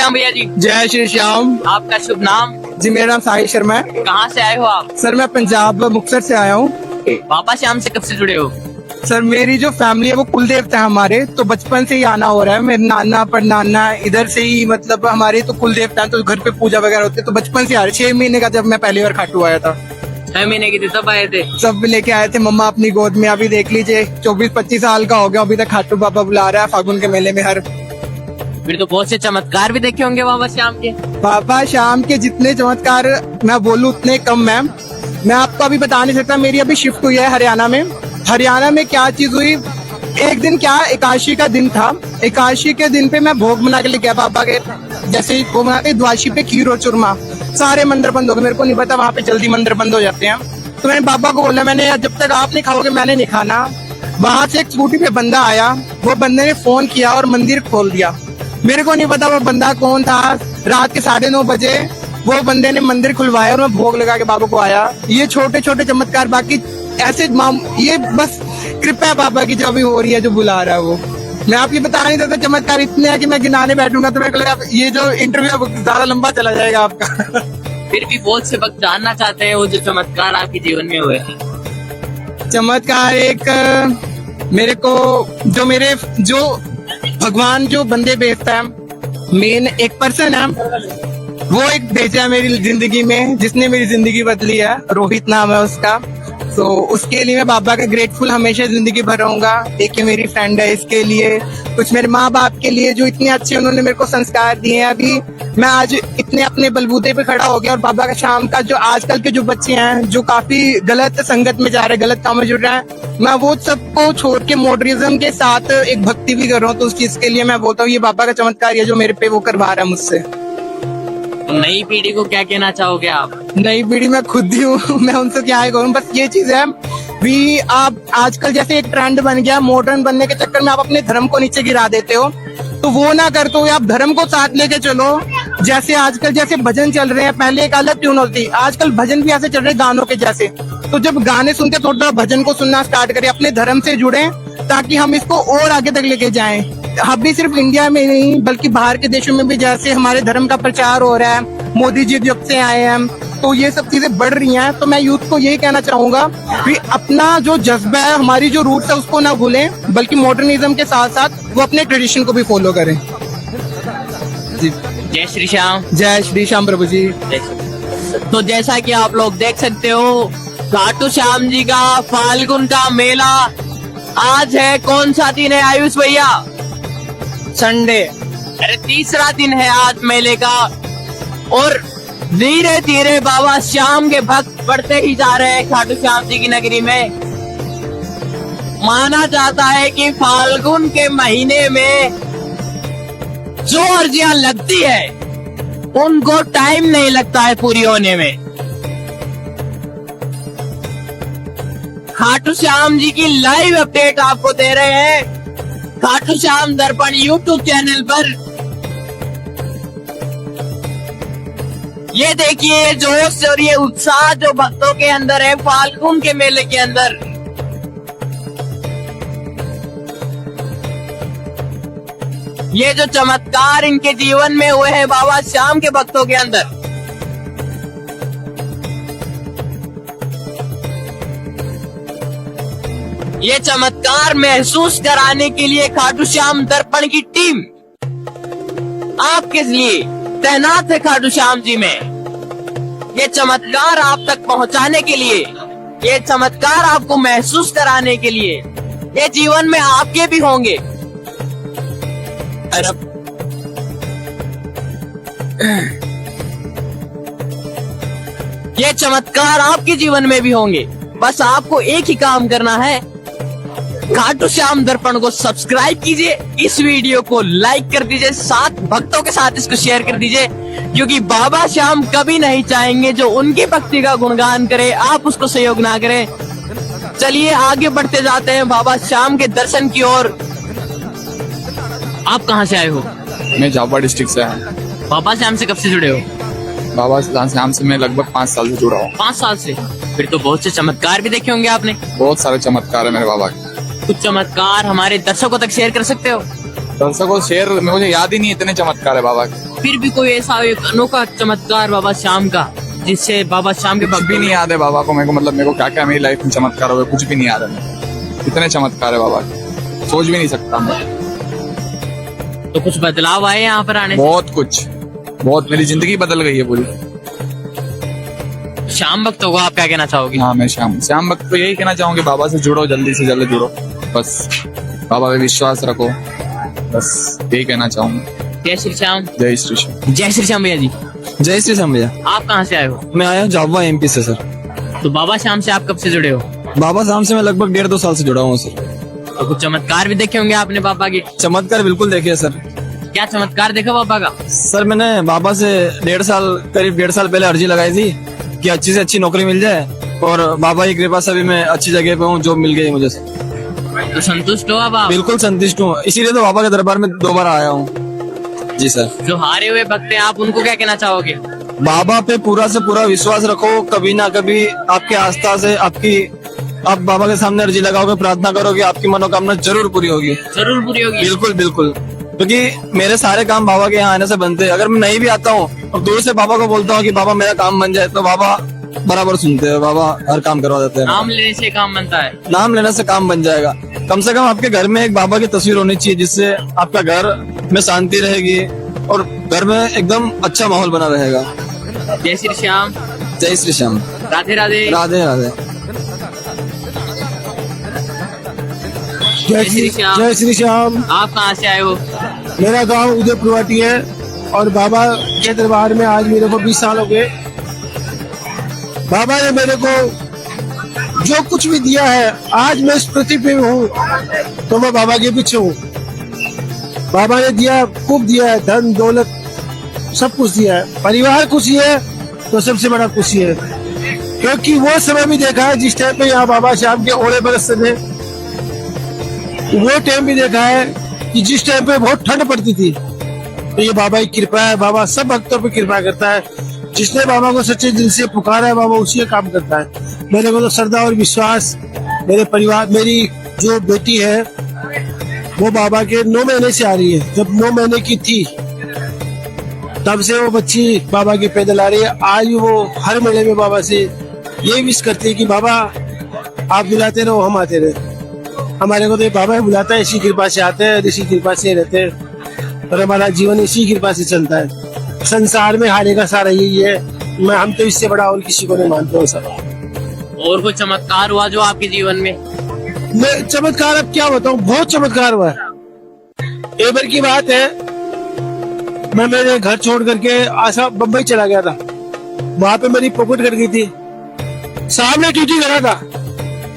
श्याम भैया जी। जय श्री श्याम। आपका शुभ नाम? जी मेरा नाम साहिल शर्मा है। कहाँ से आए हो आप? सर मैं पंजाब मुक्तसर से आया हूँ। बाबा श्याम से कब से जुड़े हो? सर मेरी जो फैमिली है वो कुल देवता है हमारे, तो बचपन से ही आना हो रहा है। मेरे नाना परनाना इधर से ही, मतलब हमारे तो कुल देवता है, तो घर पे पूजा वगैरह होती है, तो बचपन से आ रहे। 6 महीने का जब मैं पहली बार खाटू आया था। 6 महीने की थी तब आए थे? सब लेके आए थे मम्मा अपनी गोद में। अभी देख लीजिए 24-25 साल का हो गया, अभी तक खाटू बाबा बुला रहा है फागुन के मेले में हर। फिर तो बहुत से चमत्कार भी देखे होंगे बाबा श्याम के। बाबा श्याम के जितने चमत्कार मैं बोलूँ उतने कम मैम। मैं आपको अभी बता नहीं सकता। मेरी अभी शिफ्ट हुई है हरियाणा में। हरियाणा में क्या चीज हुई, एक दिन क्या एकादशी का दिन था। एकादशी के दिन पे मैं भोग बना के लेके गया बाबा के। जैसे ही भोग बनाते द्वादशी पे खीर और चूरमा, सारे मंदिर बंद हो गए। मेरे को नहीं पता वहाँ पे जल्दी मंदिर बंद हो जाते हैं। तो मैंने बाबा को बोला, मैंने जब तक आप नहीं खाओगे मैंने नहीं खाना। वहां से एक स्कूटी पे बंदा आया, वो बंदे ने फोन किया और मंदिर खोल दिया। मेरे को नहीं पता वो बंदा कौन था। रात के 9:30 बजे वो बंदे ने मंदिर खुलवाया और मैं भोग लगा के बाबा को आया। ये छोटे छोटे चमत्कार, बाकी ऐसे ये बस कृपा है बाबा की जो अभी हो रही है, जो बुला रहा है वो। मैं आपको बता नहीं सकता। चमत्कार इतने हैं कि मैं गिनाने बैठूंगा तो मेरे को लगा ये जो इंटरव्यू ज्यादा लंबा चला जाएगा आपका। फिर भी बहुत से वक्त जानना चाहते हैं वो जो चमत्कार आपके जीवन में हुए। चमत्कार एक मेरे को जो भगवान जो बंदे भेजता है, मेन एक पर्सन है, वो एक भेजा है मेरी जिंदगी में, जिसने मेरी जिंदगी बदली है। रोहित नाम है उसका। तो उसके लिए मैं बाबा का ग्रेटफुल हमेशा जिंदगी भर रहूंगा। एक ये मेरी फ्रेंड है, इसके लिए कुछ मेरे माँ बाप के लिए जो इतने अच्छे उन्होंने मेरे को संस्कार दिए हैं। अभी मैं आज इतने अपने बलबूते पे खड़ा हो गया। और बाबा का शाम का जो आजकल के जो बच्चे हैं जो काफी गलत संगत में जा रहे हैं, गलत काम में जुड़ रहे हैं, मैं वो सबको छोड़ के मॉडर्निज्म के साथ एक भक्ति भी कर रहा हूँ। तो उस चीज के लिए मैं बोलता हूँ ये बाबा का चमत्कार है जो मेरे पे वो करवा रहा है मुझसे। नई पीढ़ी को क्या कहना चाहोगे आप? नई पीढ़ी में खुद ही हूँ, मैं उनसे क्या ही कहूँ। बस ये चीज है भी, आप आजकल जैसे एक ट्रेंड बन गया, मॉडर्न बनने के चक्कर में आप अपने धर्म को नीचे गिरा देते हो, तो वो ना करते हो। आप धर्म को साथ लेके चलो। जैसे आजकल जैसे भजन चल रहे हैं, पहले एक अलग ट्यून होती, आजकल भजन भी ऐसे चल रहे गानों के जैसे। तो जब गाने सुनते थोड़ा भजन को सुनना स्टार्ट करें, अपने धर्म से जुड़े, ताकि हम इसको और आगे तक लेके जाएं। अभी सिर्फ इंडिया में नहीं बल्कि बाहर के देशों में भी जैसे हमारे धर्म का प्रचार हो रहा है, मोदी जी जब से आए हैं, तो ये सब चीजें बढ़ रही हैं। तो मैं यूथ को यही कहना चाहूंगा कि अपना जो जज्बा है, हमारी जो रूट्स है, उसको ना भूलें, बल्कि मॉडर्निज्म के साथ साथ वो अपने ट्रेडिशन को भी फॉलो करें। जी जय श्री श्याम। जय श्री श्याम प्रभु जी। तो जैसा कि आप लोग देख सकते हो, खाटू श्याम जी का फाल्गुन का मेला आज है। कौन सा दिन है आयुष भैया? संडे। अरे तीसरा दिन है आज मेले का। और धीरे धीरे बाबा श्याम के भक्त बढ़ते ही जा रहे हैं खाटू श्याम जी की नगरी में। माना जाता है कि फाल्गुन के महीने में जो अर्जियां लगती है उनको टाइम नहीं लगता है पूरी होने में। खाटू श्याम जी की लाइव अपडेट आपको दे रहे हैं खाटू श्याम दर्पण यूट्यूब चैनल पर। ये देखिए ये जोश और ये उत्साह जो भक्तों के अंदर है फाल्गुन के मेले के अंदर। ये जो चमत्कार इनके जीवन में हुए हैं बाबा श्याम के भक्तों के अंदर, ये चमत्कार महसूस कराने के लिए खाटू श्याम दर्पण की टीम आपके लिए तैनात है खाटू श्याम जी में। ये चमत्कार आप तक पहुंचाने के लिए, ये चमत्कार आपको महसूस कराने के लिए, ये जीवन में आपके भी होंगे। ये चमत्कार आपके जीवन में भी होंगे। बस आपको एक ही काम करना है, खाटू श्याम दर्पण को सब्सक्राइब कीजिए, इस वीडियो को लाइक कर दीजिए, साथ भक्तों के साथ इसको शेयर कर दीजिए, क्योंकि बाबा श्याम कभी नहीं चाहेंगे जो उनकी भक्ति का गुणगान करे आप उसको सहयोग ना करें। चलिए आगे बढ़ते जाते हैं बाबा श्याम के दर्शन की ओर। आप कहाँ से आए हो? मैं झाबुआ डिस्ट्रिक्ट से हूँ। बाबा श्याम से कब से जुड़े हो? बाबा श्याम से मैं लगभग 5 साल से जुड़ा हूँ। 5 साल से? फिर तो बहुत से चमत्कार भी देखे होंगे आपने। बहुत सारे चमत्कार है मेरे बाबा के। कुछ चमत्कार हमारे दर्शकों तक शेयर कर सकते हो? दर्शकों शेयर मुझे याद ही नहीं, इतने चमत्कार है बाबा के। फिर भी कोई ऐसा एक अनोखा चमत्कार बाबा श्याम का जिससे बाबा श्याम के कुछ भी नहीं याद है बाबा को। मेरे को मतलब मेरे को क्या क्या मेरी लाइफ में चमत्कार हुए कुछ भी नहीं याद है। इतने चमत्कार है बाबा के, सोच भी नहीं सकता मैं। तो कुछ बदलाव आए यहाँ पर आने बहुत कुछ, बहुत मेरी जिंदगी बदल गई है पूरी। से? श्याम भक्तों को आप क्या कहना चाहोगे? हाँ, मैं श्याम भक्त को यही कहना चाहूंगी, बाबा से जुड़ो, जल्दी से जल्दी जुड़ो, बस बाबा पे विश्वास रखो, बस यही कहना चाहूंगा। जय श्री श्याम। जय श्री श्याम। जय श्री श्याम भैया जी। जय श्री श्याम भैया। आप कहाँ से आए हो? मैं आया हूँ जावा MP से सर। तो बाबा श्याम से आप कब से जुड़े हो? बाबा श्याम से मैं लगभग 1.5-2 साल से जुड़ा हूँ सर। तो कुछ चमत्कार भी देखे होंगे आपने बाबा के? चमत्कार बिल्कुल देखे सर। क्या चमत्कार देखा बाबा का? सर मैंने बाबा से करीब 1.5 साल पहले अर्जी लगाई थी कि अच्छी से अच्छी नौकरी मिल जाए, और बाबा की कृपा से अभी मैं अच्छी जगह पे हूँ, जॉब मिल गई मुझे। तो संतुष्ट हो अब आप? बिल्कुल संतुष्ट हूँ, इसीलिए तो बाबा के दरबार में 2 बार आया हूँ। जी सर। जो हारे हुए भक्त हैं आप उनको क्या कहना चाहोगे? बाबा पे पूरा से पूरा विश्वास रखो, कभी ना कभी आपके आस्था से आप बाबा के सामने अर्जी लगाओगे, प्रार्थना करोगे, आपकी मनोकामना जरूर पूरी होगी। जरूर पूरी होगी। बिल्कुल बिल्कुल, क्योंकि मेरे सारे काम बाबा के यहाँ आने से बनते हैं। अगर मैं नहीं भी आता हूँ और दूर से बाबा को बोलता हूँ कि बाबा मेरा काम बन जाए, तो बाबा बराबर सुनते हैं, बाबा हर काम करवा देते हैं। नाम लेने से काम बनता है। नाम लेने से काम बन जाएगा। कम से कम आपके घर में एक बाबा की तस्वीर होनी चाहिए, जिससे आपका घर में शांति रहेगी और घर में एकदम अच्छा माहौल बना रहेगा। जय श्री श्याम। जय श्री श्याम। राधे राधे। राधे राधे। जय श्री श्याम। जय श्री श्याम। आप कहाँ से आए हो? मेरा गांव उदयपुरवाटी है और बाबा के दरबार में आज मेरे को 20 साल हो गए। बाबा ने मेरे को जो कुछ भी दिया है, आज मैं इस पृथ्वी पे हूँ तो मैं बाबा के पीछे हूँ। बाबा ने दिया, खूब दिया है, धन दौलत सब कुछ दिया है। परिवार खुशी है तो सबसे बड़ा खुशी है, क्योंकि वो समय भी देखा है जिस टाइम पे यहाँ बाबा श्याम के ओले बरसते थे। वो टाइम भी देखा है कि जिस टाइम पे बहुत ठंड पड़ती थी। तो ये बाबा की कृपा है, बाबा सब भक्तों पे कृपा करता है। जिसने बाबा को सच्चे दिल से पुकारा है, बाबा उसी का काम करता है। मेरे को तो श्रद्धा और विश्वास, मेरे परिवार, मेरी जो बेटी है वो बाबा के 9 महीने से आ रही है। जब 9 महीने की थी तब से वो बच्ची बाबा के पैदल आ रही है। आज वो हर मेले में बाबा से ये विश करती है कि बाबा आप बुलाते रहो, हम आते रहे। हमारे को तो ये बाबा बुलाता है, इसी कृपा से आते हैं, इसी कृपा से रहते हैं, और हमारा जीवन इसी कृपा से चलता है। संसार में हारे का सारा यही है। हम तो इससे बड़ा और किसी को नहीं मानते हो सर। और कोई चमत्कार हुआ जो आपके जीवन में? मैं चमत्कार अब क्या बताऊं, बहुत चमत्कार हुआ है। एक बार की बात है, मैं मेरे घर छोड़ करके आशा बम्बई चला गया था। वहां पे मेरी पॉकेट कट गई थी, सामने टीटी खड़ा था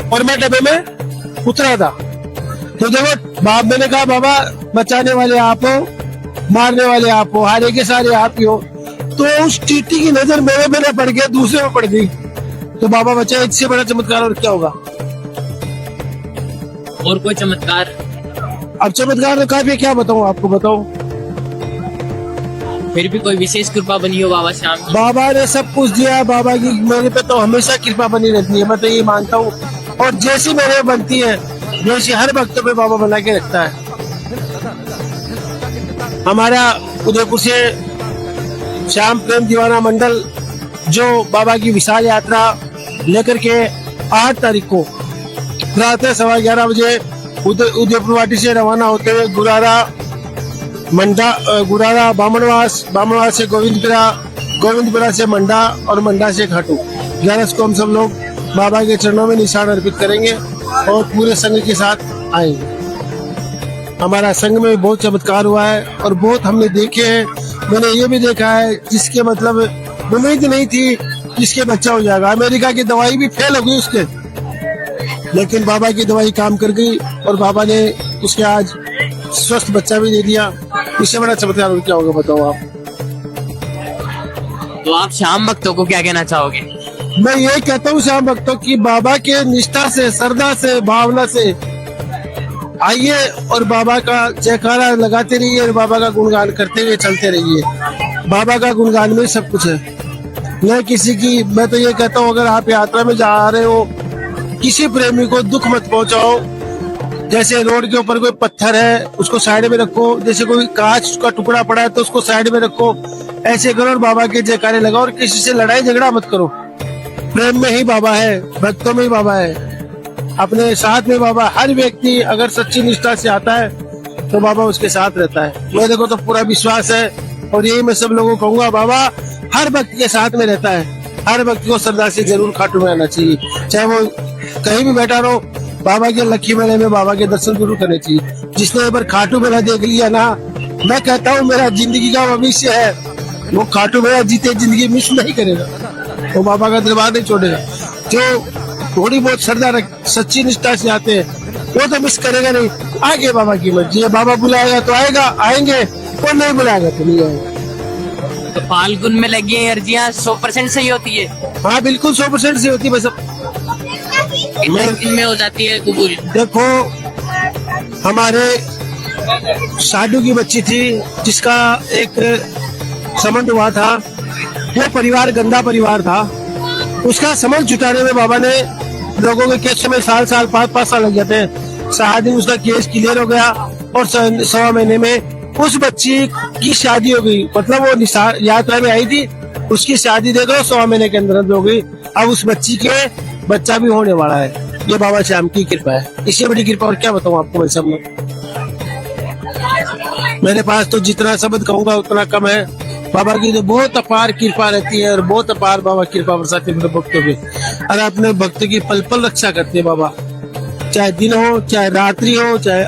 और मैं डब्बे में उतरा था। तो देखो बाप, मैंने कहा बाबा बचाने वाले आप हो, मारने वाले आप हो, हारे के सारे आप ही हो। तो उस टीटी की नजर मेरे में पड़ गया, दूसरे में पड़ गई। तो बाबा बचा, इससे बड़ा चमत्कार और क्या होगा। और कोई चमत्कार? अब चमत्कार का भी क्या बताऊं आपको, बताऊं। फिर भी कोई विशेष कृपा बनी हो बाबा श्याम की? बाबा ने सब कुछ दिया, बाबा की मेरे पे तो हमेशा कृपा बनी रहती है, मैं तो ये मानता हूँ। और जैसी मेरे बनती है, जैसी हर भक्त पे बाबा बना के रखता है। हमारा उदयपुर से श्याम प्रेम दीवाना मंडल जो बाबा की विशाल यात्रा लेकर के 8 तारीख को रात 11:15 बजे उदयपुरवाटी से रवाना होते हुए गुरारा बामणवास से गोविंदपुरा से मंडा और मंडा से खाटू 11 को हम सब लोग बाबा के चरणों में निशान अर्पित करेंगे और पूरे संघ के साथ आएंगे। हमारा संघ में बहुत चमत्कार हुआ है और बहुत हमने देखे हैं। मैंने ये भी देखा है जिसके मतलब उम्मीद नहीं थी जिसके बच्चा हो जाएगा। अमेरिका की दवाई भी फेल हो गई उसके, लेकिन बाबा की दवाई काम कर गई और बाबा ने उसके आज स्वस्थ बच्चा भी दे दिया। इससे बड़ा चमत्कार क्या होगा बताओ आप। तो आप श्याम भक्तों को क्या कहना चाहोगे? मैं ये कहता हूँ श्याम भक्तों की, बाबा के निष्ठा से, श्रद्धा से, भावना से आइए और बाबा का जयकारा लगाते रहिए और बाबा का गुणगान करते हुए चलते रहिए। बाबा का गुणगान में सब कुछ है, न किसी की। मैं तो ये कहता हूँ अगर आप यात्रा में जा रहे हो, किसी प्रेमी को दुख मत पहुंचाओ, जैसे रोड के ऊपर कोई पत्थर है उसको साइड में रखो, जैसे कोई कांच का टुकड़ा पड़ा है तो उसको साइड में रखो, ऐसे करो और बाबा के जयकारे लगाओ और किसी से लड़ाई झगड़ा मत करो। प्रेम में ही बाबा है, भक्तों में ही बाबा है, अपने साथ में बाबा। हर व्यक्ति अगर सच्ची निष्ठा से आता है तो बाबा उसके साथ रहता है। मेरे को तो पूरा विश्वास है और यही मैं सब लोगों को कहूंगा, बाबा हर भक्त के साथ में रहता है। हर भक्त को श्रद्धा से जरूर खाटू में आना चाहिए, चाहे वो कहीं भी बैठा रहो, बाबा के लक्की मेले में बाबा के दर्शन जरूर करने चाहिए। जिसने एक बार खाटू मेला देख लिया ना, मैं कहता हूँ मेरा जिंदगी का भविष्य है, वो खाटू मेला जीते जिंदगी मिस नहीं करेगा, वो बाबा का दरबार नहीं छोड़ेगा। जो थोड़ी बहुत श्रद्धा सच्ची निष्ठा से आते हैं वो तो मिस करेगा नहीं। आगे बाबा की मर्जी है, बाबा बुलाएगा तो आएगा, आएंगे, और नहीं बुलाएगा तो नहीं आएगा। तो फाल्गुन में लगी एनर्जियाँ 100% सही होती है? हाँ बिल्कुल 100% से होती है। बस कितने दिन में हो जाती है कबूल? देखो हमारे साधु की बच्ची थी जिसका एक संबंध हुआ था, वो परिवार गंदा परिवार था, उसका संबंध जुटाने में बाबा ने लोगों के केस में साल 5 साल लग जाते हैं। 7 दिन उसका केस क्लियर हो गया और 1.25 महीने में उस बच्ची की शादी हो गई। मतलब वो यात्रा में आई थी, उसकी शादी देखो 100 महीने के अंदर हो गई। अब उस बच्ची के बच्चा भी होने वाला है। ये बाबा श्याम की कृपा है, इससे बड़ी कृपा और क्या बताऊं आपको। मैं सब मेरे पास तो जितना शब्द कहूंगा उतना कम है। बाबा की तो बहुत अपार कृपा रहती है और बहुत अपार बाबा कृपा बरसाते हैं अपने भक्तों पे, और अपने भक्त की पल पल रक्षा करते हैं बाबा। चाहे दिन हो, चाहे रात्रि हो, चाहे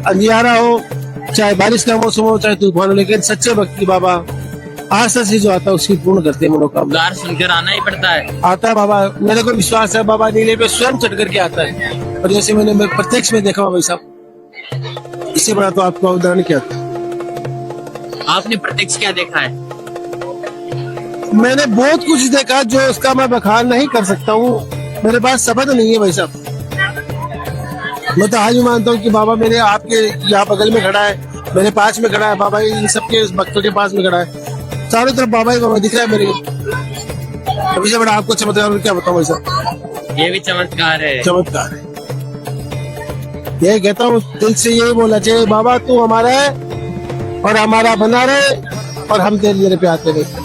अंधियारा हो, चाहे बारिश का मौसम हो, चाहे तूफान हो, लेकिन सच्चे भक्ति बाबा आस्था से जो आता है उसकी पूर्ण करते हैं मनोकामना। गार सुनकर आना ही पड़ता है। आता है बाबा, मेरे को विश्वास है बाबा नीले पे स्वयं चढ़ करके आता है, और जैसे मैंने प्रत्यक्ष में देखा भाई साहब, इससे बड़ा तो आपको उदाहरण क्या था। आपने प्रत्यक्ष क्या देखा है? मैंने बहुत कुछ देखा जो उसका मैं बखान नहीं कर सकता हूँ, मेरे पास शब्द नहीं है भाई साहब। मैं तो आज भी मानता हूँ कि बाबा मेरे आपके यहाँ बगल में खड़ा है, मेरे पास में खड़ा है, बाबा इन सबके भक्तों के पास में खड़ा है, चारों तरफ बाबा ही बाबा दिख रहा है मेरे को। अभी से बड़ा आपको चमत्कार और क्या बताऊँ भाई साहब। ये भी चमत्कार है। चमत्कार है, यही कहता हूँ, दिल से यही बोलना चाहिए, बाबा तू हमारा है और हमारा बना रहे और हम तेरे पे आते रहे।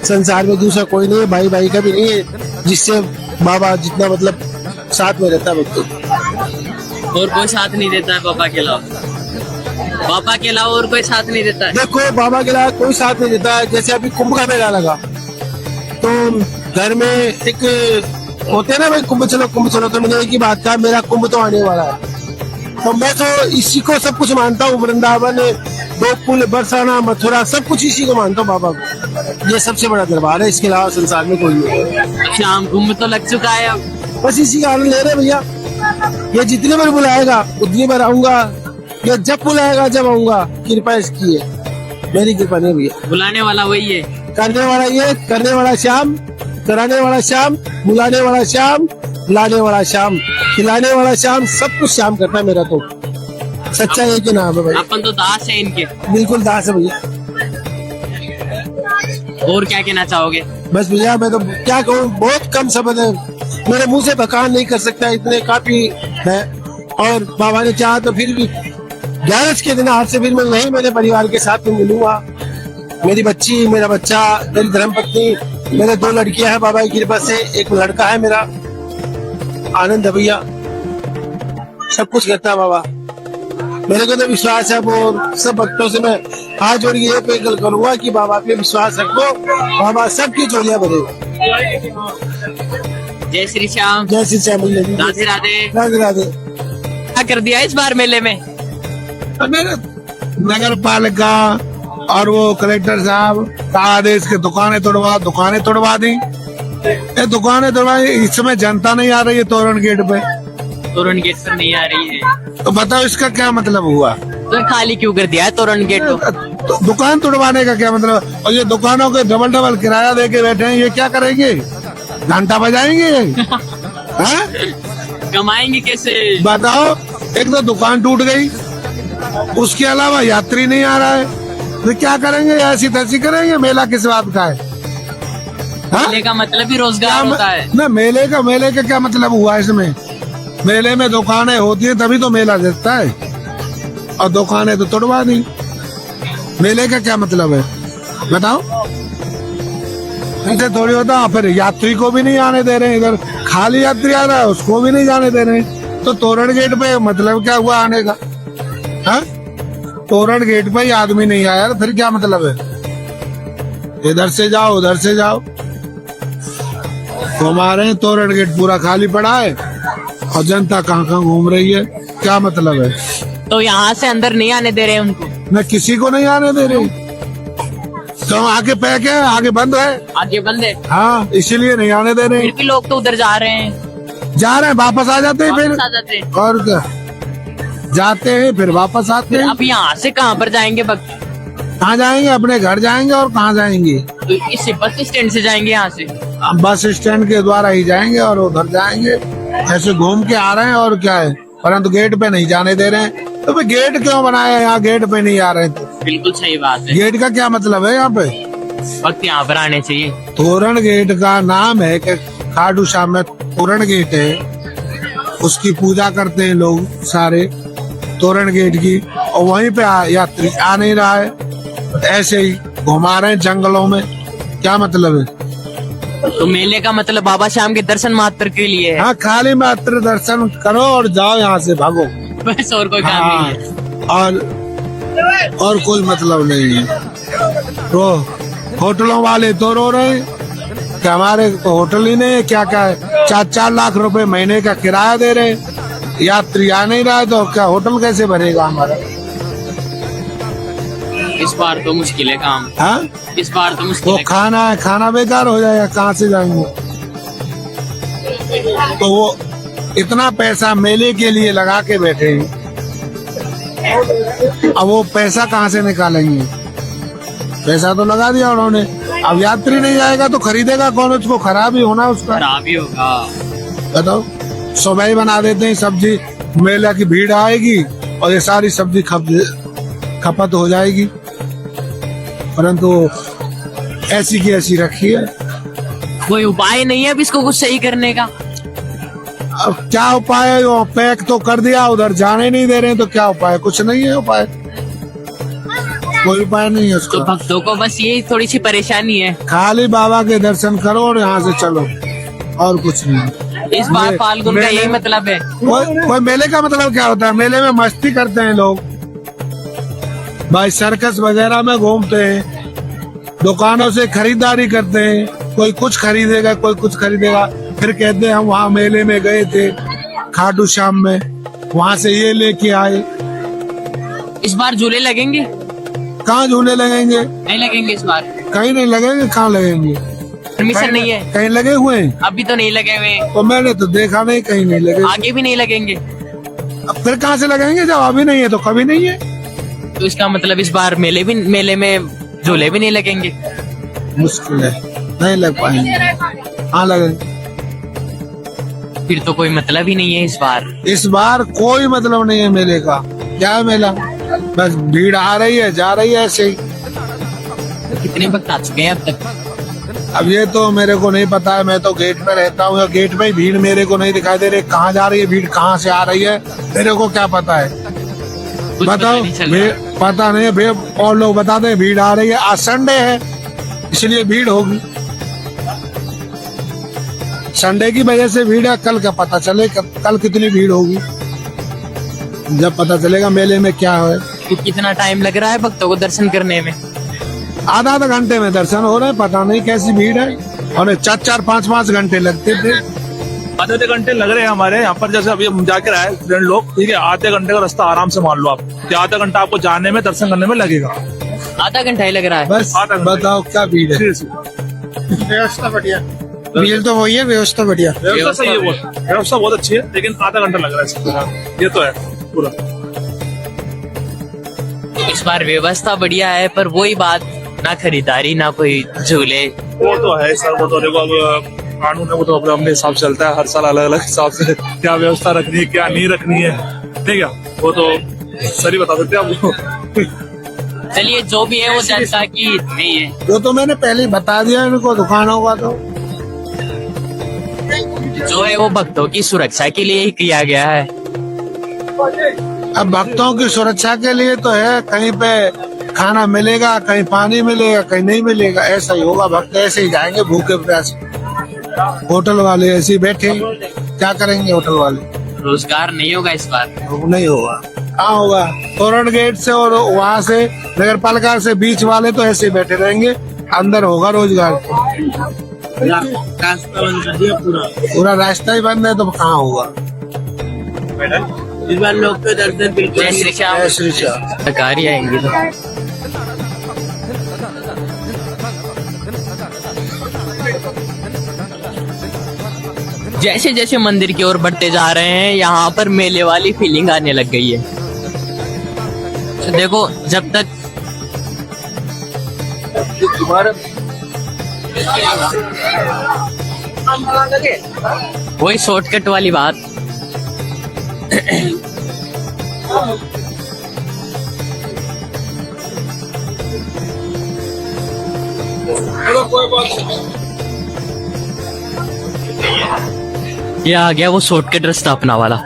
संसार में दूसरा कोई नहीं है, भाई भाई का भी नहीं है जिससे बाबा जितना मतलब साथ में रहता है भक्तों। और कोई साथ नहीं देता है बाबा के अलावा? बाबा के अलावा और कोई साथ नहीं देता है? देखो बाबा के अलावा कोई साथ नहीं देता है। जैसे अभी कुंभ का मेला लगा तो घर में एक होते हैं ना भाई, कुंभ चलो, तो मैंने एक ही बात कहा, मेरा कुंभ तो आने वाला है। तो मैं तो इसी को सब कुछ मानता हूँ, वृंदावन, गोकुल, बरसाना, मथुरा, सब कुछ इसी को मानता हूँ बाबा को। ये सबसे बड़ा दरबार है, इसके अलावा संसार में कोई नहीं है। शाम कुंभ तो लग चुका है अब, बस इसी का आनंद ले रहे भैया। ये जितनी बार बुलाएगा उतनी बार आऊंगा, ये जब बुलाएगा जब आऊंगा। कृपा इसकी है, मेरी कृपा नहीं भैया। बुलाने वाला वही है, करने वाला ये, करने वाला श्याम, कराने वाला श्याम, बुलाने वाला श्याम, लाने वाला श्याम, खिलाने वाला श्याम, सब कुछ श्याम करता है मेरा तो। सच्चा एक ही नाम है भाई। अपन तो दास है इनके। बिल्कुल दास है भैया। और क्या कहना चाहोगे? बस भैया मैं तो क्या कहूँ, बहुत कम शब्द है, मेरे मुंह से बखान नहीं कर सकता, इतने काफी है। और बाबा ने चाहा तो फिर भी 11 के दिन आज से फिर मैं नहीं मेरे परिवार के साथ में मिलूंगा। मेरी बच्ची, मेरा बच्चा, मेरी धर्मपत्नी, मेरे 2 लड़कियां हैं बाबा की कृपा से, एक लड़का है मेरा। आनंद है भैया, सब कुछ करता है बाबा। मेरे को तो विश्वास है, वो सब भक्तों से मैं हाथ जोड़ के ये अपील करूंगा कि बाबा पे विश्वास रखो, बाबा सबकी चोलियां भरेगा। जय श्री श्याम। जय श्री श्याम। राधे राधे। राधे राधे। क्या कर दिया इस बार मेले में? नगर पालिका और वो कलेक्टर साहब का आदेश के दुकानें तोड़वा दी। ये दुकानें तोड़वाई, इस समय जनता नहीं आ रही है तोरण गेट पे। तोरण गेट पर नहीं आ रही है तो बताओ इसका क्या मतलब हुआ? तो खाली क्यों कर दिया है तोरण गेट को? तो दुकान तोड़वाने का क्या मतलब? और ये दुकानों के डबल किराया दे के बैठे हैं, ये क्या करेंगे? घंटा बजाएंगे? हाँ? कमाएंगे कैसे? बताओ, एक तो दुकान टूट गई, उसके अलावा यात्री नहीं आ रहा है, तो क्या करेंगे? ऐसी तैसी करेंगे? मेला किस बात का है? मेले का मतलब ही रोजगार होता है ना, मेले का क्या मतलब हुआ इसमें? मेले में दुकानें होती है तभी तो मेला जगता है, और दुकानें तो तोड़वा दी। मेले का क्या मतलब है बताओ? इनसे थोड़ी होता। फिर यात्री को भी नहीं आने दे रहे, इधर खाली यात्री आ रहा है उसको भी नहीं जाने दे रहे। तो तोरण गेट पे मतलब क्या हुआ आने का? हाँ, तोरण गेट पे ही आदमी नहीं आया तो फिर क्या मतलब है? इधर से जाओ उधर से जाओ, घुमा रहे हैं, तोरण गेट पूरा खाली पड़ा है और जनता कहाँ कहाँ घूम रही है, क्या मतलब है? तो यहाँ से अंदर नहीं आने दे रहे हैं उनको? मैं किसी को नहीं आने दे रही। तो आगे पैक है, आगे बंद है। आगे बंद है, हाँ, इसीलिए नहीं आने दे रहे। फिर भी लोग तो उधर जा रहे हैं, जा रहे हैं, वापस आ जाते हैं, फिर वापस आ जाते हैं। और क्या, जाते हैं फिर वापस आते हैं। अब यहाँ से कहाँ पर जाएंगे भक्त? कहाँ जाएंगे? अपने घर जाएंगे। और कहाँ जाएंगे? तो इस बस स्टैंड से जाएंगे यहाँ से? अब बस स्टैंड के द्वारा ही जाएंगे और उधर जाएंगे। ऐसे घूम के आ रहे हैं और क्या है, परंतु गेट पे नहीं जाने दे रहे हैं। तो भाई गेट क्यों बनाया यहाँ? गेट पे नहीं आ रहे थे। बिल्कुल सही बात है। गेट का क्या मतलब है यहाँ पे? वक्त यहाँ पर आने चाहिए। तोरण गेट का नाम है कि खाटू श्याम में तोरण गेट है, उसकी पूजा करते हैं लोग सारे तोरण गेट की, और वहीं पे यात्री आ नहीं रहा है, ऐसे ही घुमा रहे हैं जंगलों में, क्या मतलब है? तो मेले का मतलब बाबा श्याम के दर्शन मात्र के लिए है। हाँ, खाली मात्र दर्शन करो और जाओ यहाँ से, भागो। बस और कोई काम नहीं है। और कोई मतलब नहीं है। तो होटलों वाले तो रो रहे हैं कि हमारे तो होटल ही नहीं है, क्या क्या है, 4-4 लाख रुपए महीने का किराया दे रहे हैं, यात्री आ नहीं रहा है, तो क्या होटल कैसे भरेगा हमारा? इस बार तो मुश्किल है काम। हाँ, इस बार तो मुश्किल वो है। खाना है, खाना बेकार हो जाएगा, कहाँ से जाएंगे? तो वो इतना पैसा मेले के लिए लगा के बैठे हैं, अब वो पैसा कहाँ से निकालेंगे? पैसा तो लगा दिया उन्होंने, अब यात्री नहीं जाएगा तो खरीदेगा कौन? उसको खराब ही होना, उसका खराब ही होगा। बताओ। सुबह ही बना देते हैं सब्जी, मेला की भीड़ आएगी और ये सारी सब्जी खपत हो जाएगी, परंतु ऐसी की ऐसी रखी है। कोई उपाय नहीं है अब इसको कुछ सही करने का? अब क्या उपाय है? वो पैक तो कर दिया, उधर जाने नहीं दे रहे हैं, तो क्या उपाय? कुछ नहीं है उपाय, कोई उपाय नहीं है तो उसका। भक्तों को बस यही थोड़ी सी परेशानी है। खाली बाबा के दर्शन करो और यहाँ से चलो, और कुछ नहीं। इस बार फाल्गुन का यही मतलब है। कोई मेले का मतलब क्या होता है? मेले में मस्ती करते हैं लोग, भाई सर्कस वगैरह में घूमते हैं, दुकानों से खरीदारी करते हैं, कोई कुछ खरीदेगा कोई कुछ खरीदेगा, फिर कहते हैं हम वहाँ मेले में गए थे खाटू श्याम में, वहाँ से ये लेके आए। इस बार झूले लगेंगे? कहाँ झूले लगेंगे? नहीं लगेंगे इस बार। कहीं नहीं लगेंगे। कहाँ लगेंगे? परमिशन नहीं है। कहीं लगे हुए हैं? अभी तो नहीं लगे हुए। तो मैंने तो देखा नहीं, कहीं नहीं लगे। आगे भी नहीं लगेंगे। अब फिर कहाँ से लगेंगे? जब अभी नहीं है तो कभी नहीं है। तो इसका मतलब इस बार मेले में झूले भी नहीं लगेंगे। मुश्किल है, नहीं लग पाएंगे। हाँ लगेंगे। फिर तो कोई मतलब ही नहीं है इस बार। इस बार कोई मतलब नहीं है मेले का। क्या है मेला? बस भीड़ आ रही है जा रही है ऐसे ही। कितने वक्त आ चुके हैं अब तक? अब ये तो मेरे को नहीं पता है, मैं तो गेट पे रहता हूँ, गेट पे ही भीड़ मेरे को नहीं दिखाई दे रही। कहाँ जा रही है भीड़, कहाँ से आ रही है, मेरे को क्या पता है? कुछ बताओ। नहीं चल रहा। पता नहीं है, और लोग बता दें भीड़ आ रही है। आज संडे है इसलिए भीड़ होगी, संडे की वजह से भीड़ है। कल का पता चले कल कितनी भीड़ होगी, जब पता चलेगा मेले में क्या है। तो कितना टाइम लग रहा है भक्तों को दर्शन करने में? आधा घंटे में दर्शन हो रहे हैं, पता नहीं कैसी भीड़ है। और 4-5 घंटे लगते थे। आधे घंटे लग रहे हैं हमारे यहाँ पर। जैसे अभी हम जाकर आए फ्रेंड लोग, ठीक है, आधे घंटे का रास्ता आराम से मान लो आप कि आधा घंटा आपको जाने में दर्शन करने में लगेगा। आधा घंटा ही लग रहा है। बस बताओ क्या भीड़ है। व्यवस्था बढ़िया, भीड़ तो वही है, व्यवस्था बढ़िया। व्यवस्था सही है, व्यवस्था बहुत अच्छी है, लेकिन आधा घंटा लग रहा है इसमें। ये तो है पूरा। इस बार व्यवस्था बढ़िया है, पर वही बात, ना खरीदारी ना कोई झूले। वो तो है सर, वो तो देखो अब कानून है, वो तो अपने हिसाब से चलता है। हर साल अलग अलग हिसाब से क्या व्यवस्था रखनी है क्या नहीं रखनी है, ठीक है, वो तो सर ही बता सकते हैं आपको। चलिए जो भी है वो जनता की नहीं है। वो तो मैंने पहले ही बता दिया इनको दुकानों का। तो जो है वो भक्तों की सुरक्षा के लिए ही किया गया है। अब भक्तों की सुरक्षा के लिए तो है, कहीं पे खाना मिलेगा, कहीं पानी मिलेगा, कहीं नहीं मिलेगा, ऐसा ही होगा। भक्त ऐसे ही जाएंगे भूखे प्यासे। होटल वाले ऐसे ही बैठे, क्या करेंगे होटल वाले? रोजगार नहीं होगा इस बार। नहीं होगा, कहाँ होगा? तोरण गेट से और वहाँ से नगर पालिका से बीच वाले तो ऐसे ही बैठे रहेंगे, अंदर होगा रोजगार। पूरा रास्ता ही बंद है तो कहाँ होगा? इस बार लोग तो दर्शन बिल्कुल जय श्री श्याम सरकार ही आएंगे तो। जैसे जैसे मंदिर की ओर बढ़ते जा रहे हैं, यहाँ पर मेले वाली फीलिंग आने लग गई है। तो देखो, जब तक वही शॉर्टकट वाली बात। ये आ गया वो शॉर्टकट रास्ता अपना वाला।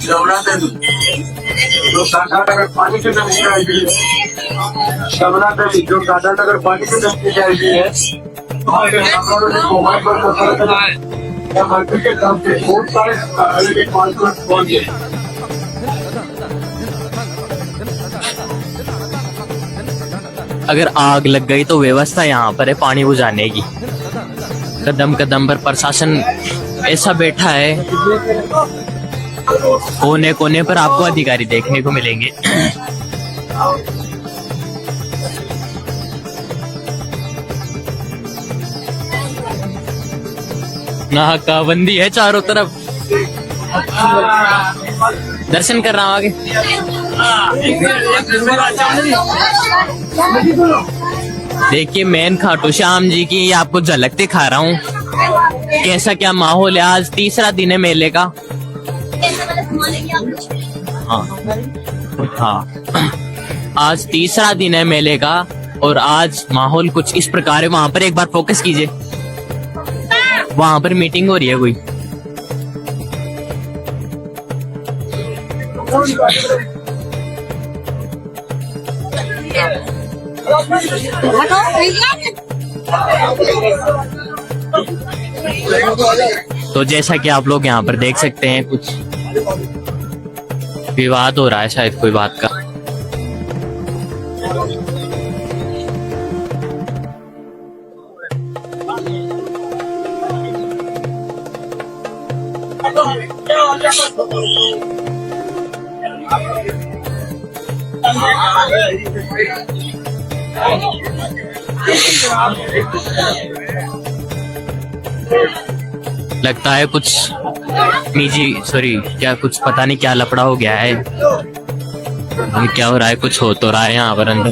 यमुना देवी जो टाटानगर पानी की टंकी आएगी, यमुना देवी जो टाटानगर पानी की टंकी आएगी है, मोबाइल पर मंदिर के काम से बहुत सारे पहुंच गए। अगर आग लग गई तो व्यवस्था यहाँ पर है पानी बुझाने की। कदम कदम पर प्रशासन ऐसा बैठा है, कोने कोने पर आपको अधिकारी देखने को मिलेंगे। नाकाबंदी है चारों तरफ। दर्शन कर रहा हूँ आगे। देखिए, मेन खाटू श्याम जी की आपको झलक दिखा रहा हूँ। कैसा क्या माहौल है। आज तीसरा दिन है मेले का। हाँ, आज तीसरा दिन है मेले का और आज माहौल कुछ इस प्रकार है। वहां पर एक बार फोकस कीजिए, वहां पर मीटिंग हो रही है कोई। तो जैसा कि आप लोग यहाँ पर देख सकते हैं, कुछ विवाद हो रहा है शायद कोई बात का। लगता है कुछ क्या कुछ पता नहीं क्या लफड़ा हो गया है। क्या हो रहा है, कुछ हो तो रहा है यहाँ पर अंदर,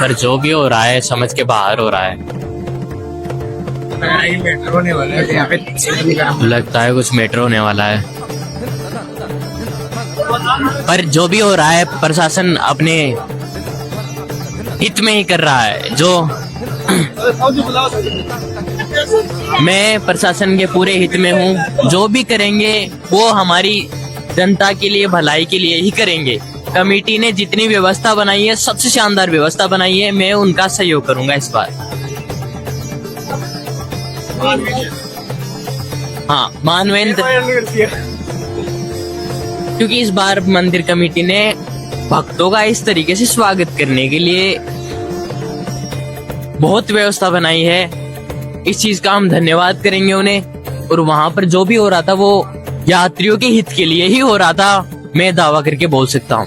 पर जो भी हो रहा है समझ के बाहर हो रहा है। लगता है कुछ मैटर होने वाला है, पर जो भी हो रहा है प्रशासन अपने हित में ही कर रहा है। जो मैं प्रशासन के पूरे हित में हूँ। जो भी करेंगे वो हमारी जनता के लिए, भलाई के लिए ही करेंगे। कमेटी ने जितनी व्यवस्था बनाई है, सबसे शानदार व्यवस्था बनाई है। मैं उनका सहयोग करूंगा इस बार। हाँ, मानवेंद्र, क्योंकि इस बार मंदिर कमेटी ने भक्तों का इस तरीके से स्वागत करने के लिए बहुत व्यवस्था बनाई है। इस चीज का हम धन्यवाद करेंगे उन्हें। और वहां पर जो भी हो रहा था वो यात्रियों के हित के लिए ही हो रहा था, मैं दावा करके बोल सकता हूँ।